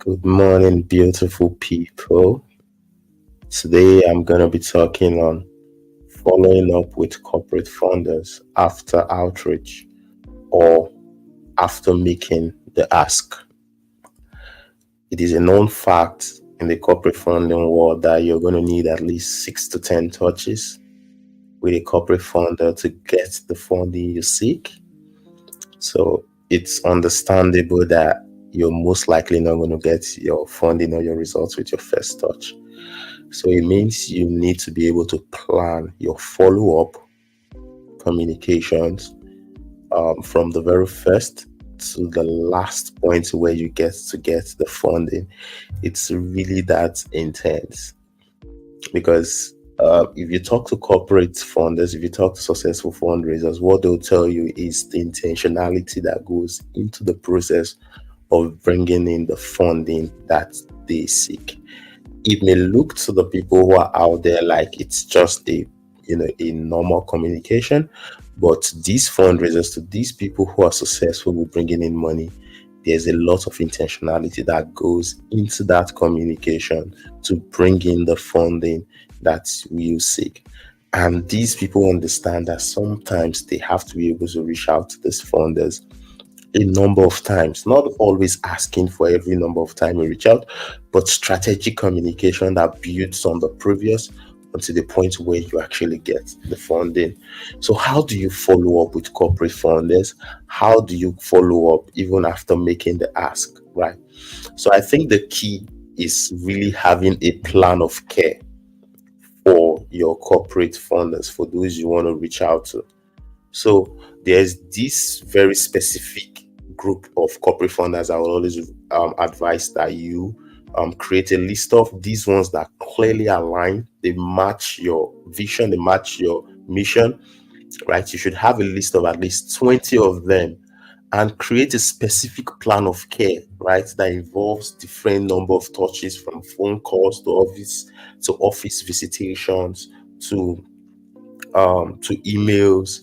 Good morning, beautiful people. Today I'm going to be talking on following up with corporate funders after outreach or after making the ask. It is a known fact in the corporate funding world that you're going to need at least 6 to 10 touches with a corporate funder to get the funding you seek. So it's understandable that you're most likely not going to get your funding or your results with your first touch. So it means you need to be able to plan your follow-up communications from the very first to the last point where you get the funding. It's really that intense because if you talk to corporate funders, if you talk to successful fundraisers, what they'll tell you is the intentionality that goes into the process of bringing in the funding that they seek. It may look to the people who are out there like it's just a normal communication, but these fundraisers, to these people who are successful with bringing in money, there's a lot of intentionality that goes into that communication to bring in the funding that we seek. And these people understand that sometimes they have to be able to reach out to these funders a number of times, not always asking for every number of time we reach out, but strategic communication that builds on the previous until the point where you actually get the funding. So how do you follow up with corporate funders? How do you follow up even after making the ask, right? So I think the key is really having a plan of care for your corporate funders, for those you want to reach out to. So there's this very specific group of corporate funders. I will always advise that you create a list of these ones that clearly align. They match your vision, they match your mission, right? You should have a list of at least 20 of them and create a specific plan of care, right? That involves different number of touches, from phone calls to office visitations to emails,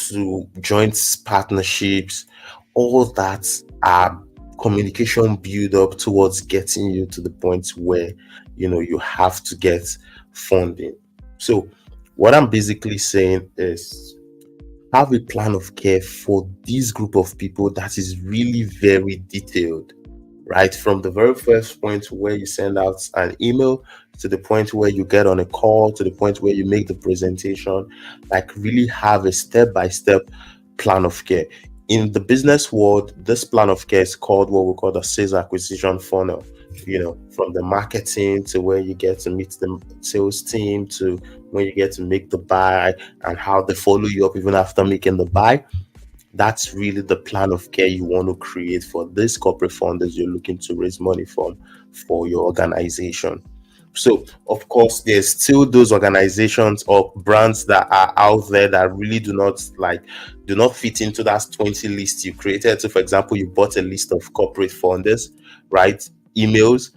to joint partnerships. All that are communication build up towards getting you to the point where you have to get funding. So what I'm basically saying is have a plan of care for this group of people that is really very detailed, right? From the very first point where you send out an email to the point where you get on a call to the point where you make the presentation, like really have a step-by-step plan of care. In the business world, this plan of care is called what we call the sales acquisition funnel. From the marketing to where you get to meet the sales team to when you get to make the buy and how they follow you up even after making the buy. That's really the plan of care you want to create for this corporate funders you're looking to raise money from for your organization. So, of course, there's still those organizations or brands that are out there that really do not fit into that 20 list you created. So, for example, you bought a list of corporate funders, right? Emails.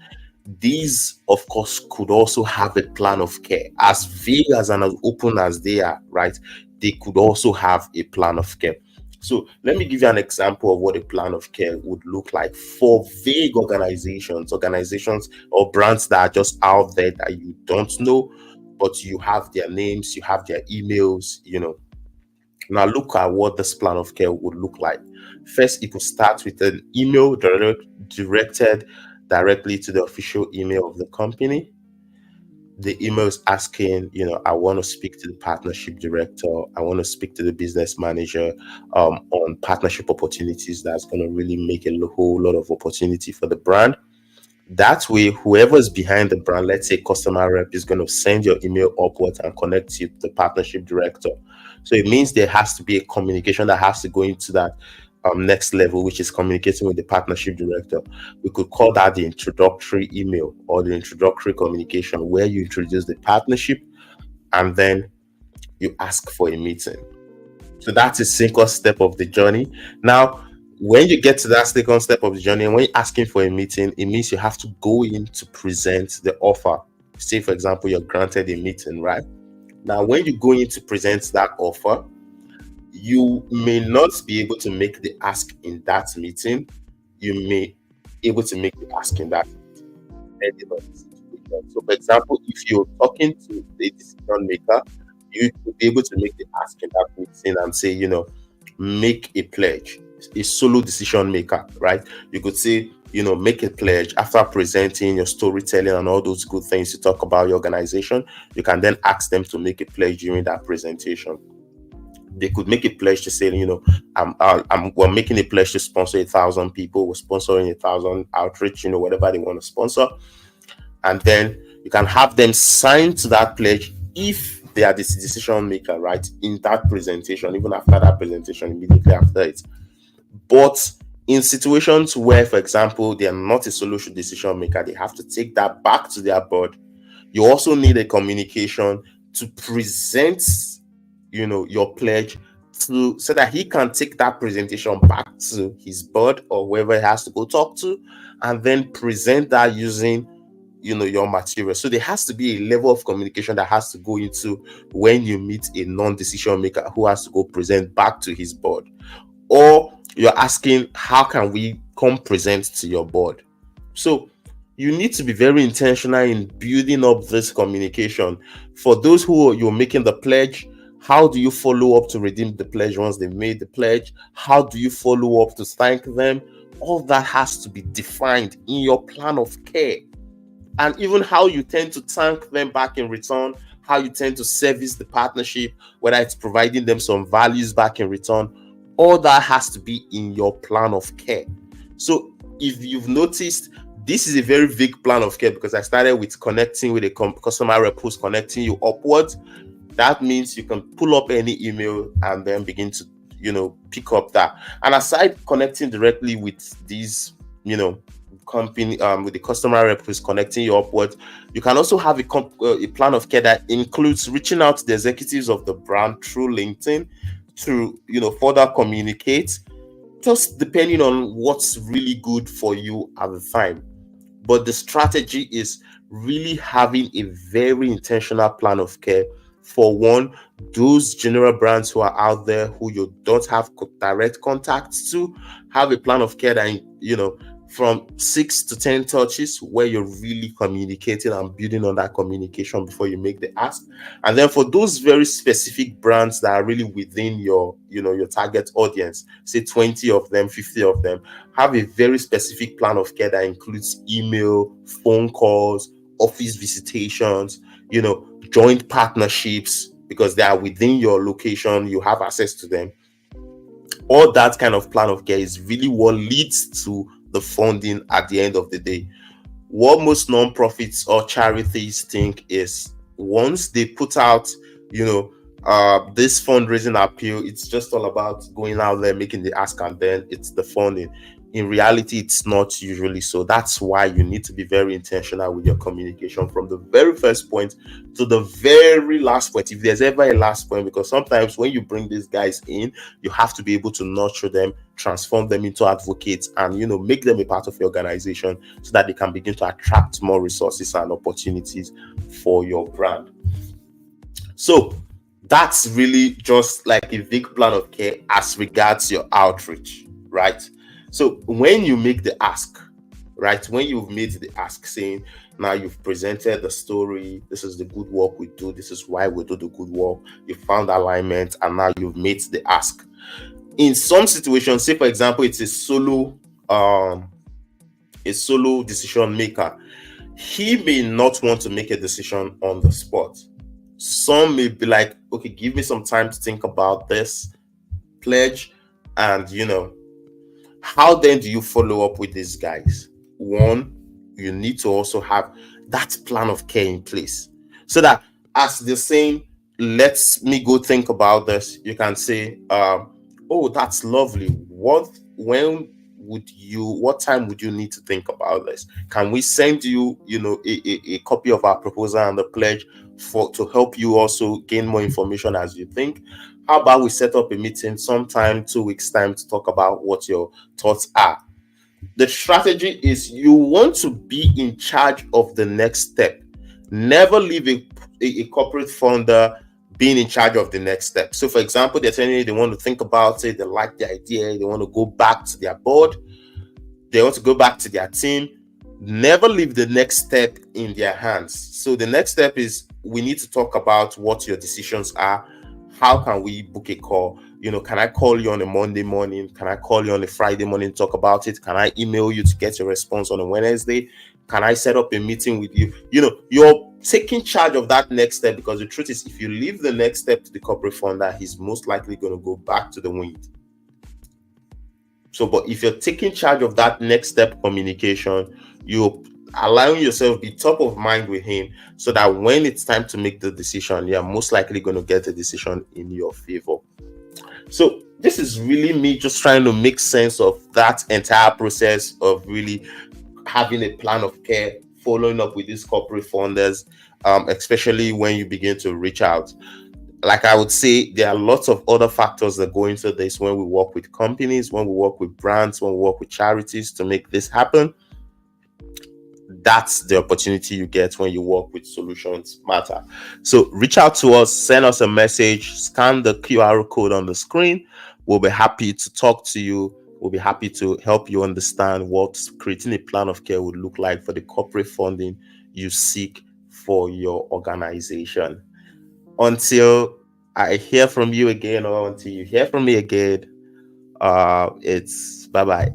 These, of course, could also have a plan of care, as vague as and as open as they are, right? They could also have a plan of care. So let me give you an example of what a plan of care would look like for vague organizations or brands that are just out there that you don't know, but you have their names, you have their emails. Now look at what this plan of care would look like. First, it will start with an email directed directly to the official email of the company. The email is asking, I want to speak to the partnership director. I want to speak to the business manager on partnership opportunities. That's going to really make a whole lot of opportunity for the brand. That way, whoever's behind the brand, let's say customer rep, is going to send your email upwards and connect you to the partnership director. So it means there has to be a communication that has to go into that next level, which is communicating with the partnership director. We could call that the introductory email or the introductory communication, where you introduce the partnership and then you ask for a meeting. So that's a single step of the journey. Now, when you get to that second step of the journey, and when you're asking for a meeting, it means you have to go in to present the offer. Say, for example, you're granted a meeting, right? Now, when you go in to present that offer, you may not be able to make the ask in that meeting. You may able to make the ask in that depending on the situation. So, for example, if you're talking to a decision maker, you could be able to make the ask in that meeting and say, make a pledge. A solo decision maker, right? You could say, make a pledge after presenting your storytelling and all those good things you talk about your organization. You can then ask them to make a pledge during that presentation. They could make a pledge to say, we're making a pledge to sponsor 1,000 people. We're sponsoring 1,000 outreach, whatever they want to sponsor. And then you can have them sign to that pledge if they are the decision maker, right? In that presentation, even after that presentation, immediately after it. But in situations where, for example, they are not a solution decision maker, they have to take that back to their board. You also need a communication to present, your pledge so that he can take that presentation back to his board or wherever he has to go talk to, and then present that using, your material. So there has to be a level of communication that has to go into when you meet a non-decision maker who has to go present back to his board. Or you're asking, how can we come present to your board? So you need to be very intentional in building up this communication. For those who you're making the pledge, how do you follow up to redeem the pledge once they've made the pledge? How do you follow up to thank them? All that has to be defined in your plan of care. And even how you tend to thank them back in return, how you tend to service the partnership, whether it's providing them some values back in return, all that has to be in your plan of care. So if you've noticed, this is a very vague plan of care because I started with connecting with a customer rep who's connecting you upwards. That means you can pull up any email and then begin to, pick up that. And aside connecting directly with these, company, with the customer rep who's connecting you upwards, you can also have a plan of care that includes reaching out to the executives of the brand through LinkedIn to, further communicate, just depending on what's really good for you at the time. But the strategy is really having a very intentional plan of care for one, those general brands who are out there who you don't have direct contacts to. Have a plan of care that, from 6 to 10 touches where you're really communicating and building on that communication before you make the ask. And then for those very specific brands that are really within your, your target audience, say 20 of them, 50 of them, have a very specific plan of care that includes email, phone calls, office visitations, joint partnerships, because they are within your location, you have access to them. All that kind of plan of care is really what leads to the funding at the end of the day. What most nonprofits or charities think is once they put out, this fundraising appeal, it's just all about going out there, making the ask, and then it's the funding. In reality, it's not usually so. That's why you need to be very intentional with your communication from the very first point to the very last point, if there's ever a last point, because sometimes when you bring these guys in, you have to be able to nurture them, transform them into advocates, and make them a part of your organization so that they can begin to attract more resources and opportunities for your brand. So that's really just like a big plan of care as regards your outreach, right? So when you make the ask, right, when you've made the ask saying, now you've presented the story, this is the good work we do, this is why we do the good work, you found alignment, and now you've made the ask. In some situations, say for example, it's a solo decision maker, he may not want to make a decision on the spot. Some may be like, okay, give me some time to think about this pledge, and how then do you follow up with these guys? One, you need to also have that plan of care in place so that as they're saying, let me go think about this, you can say, oh, that's lovely. What time would you need to think about this? Can we send you, a copy of our proposal and the pledge to help you also gain more information as you think? How about we set up a meeting sometime 2 weeks time to talk about what your thoughts are? The strategy is you want to be in charge of the next step. Never leave a corporate founder being in charge of the next step. So for example, they're telling you they want to think about it, they like the idea, they want to go back to their board. they want to go back to their team, never leave the next step in their hands. So the next step is, we need to talk about what your decisions are. How can we book a call? Can I call you on a Monday morning? Can I call you on a Friday morning to talk about it? Can I email you to get your response on a Wednesday? Can I set up a meeting with you? You're taking charge of that next step, because the truth is, if you leave the next step to the corporate funder, he's most likely going to go back to the wind. So, but if you're taking charge of that next step communication, you're allowing yourself be top of mind with him, so that when it's time to make the decision, you're most likely going to get the decision in your favor. So this is really me just trying to make sense of that entire process of really having a plan of care, following up with these corporate funders, especially when you begin to reach out. Like I would say, there are lots of other factors that go into this when we work with companies, when we work with brands, when we work with charities to make this happen. That's the opportunity you get when you work with Solutions Matter. So reach out to us, send us a message, scan the QR code on the screen. We'll be happy to talk to you. We'll be happy to help you understand what creating a plan of care would look like for the corporate funding you seek for your organization. Until I hear from you again, or until you hear from me again, it's bye-bye.